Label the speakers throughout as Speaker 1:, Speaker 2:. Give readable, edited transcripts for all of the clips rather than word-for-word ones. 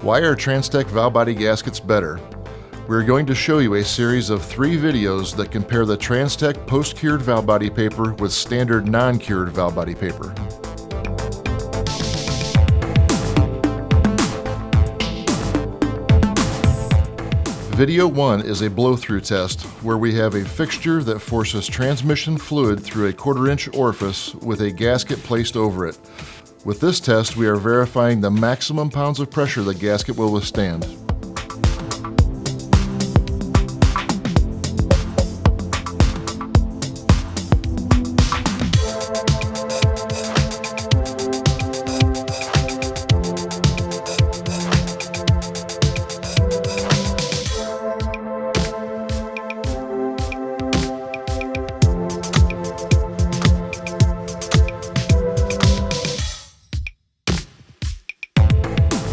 Speaker 1: Why are TransTec valve body gaskets better? We're going to show you a series of 3 videos that compare the TransTec post-cured valve body paper with standard non-cured valve body paper. Video 1 is a blow-through test where we have a fixture that forces transmission fluid through a 1/4-inch orifice with a gasket placed over it. With this test, we are verifying the maximum pounds of pressure the gasket will withstand.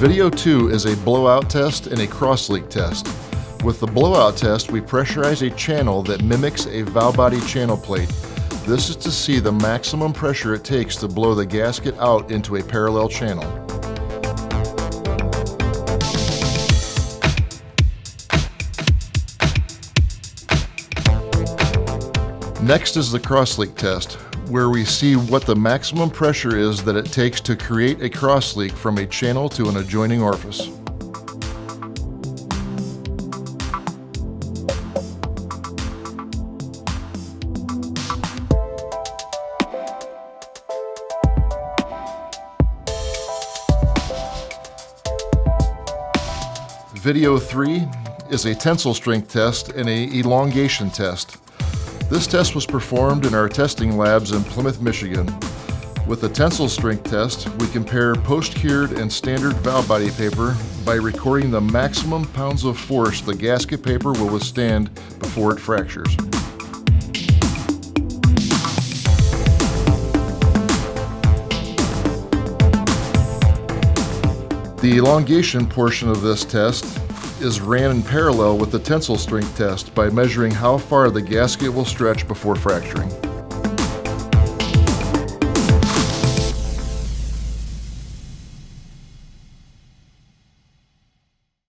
Speaker 1: Video 2 is a blowout test and a cross-leak test. With the blowout test, we pressurize a channel that mimics a valve body channel plate. This is to see the maximum pressure it takes to blow the gasket out into a parallel channel. Next is the cross-leak test, where we see what the maximum pressure is that it takes to create a cross-leak from a channel to an adjoining orifice. Video 3 is a tensile strength test and an elongation test. This test was performed in our testing labs in Plymouth, Michigan. With the tensile strength test, we compare post-cured and standard valve body paper by recording the maximum pounds of force the gasket paper will withstand before it fractures. The elongation portion of this test is ran in parallel with the tensile strength test by measuring how far the gasket will stretch before fracturing.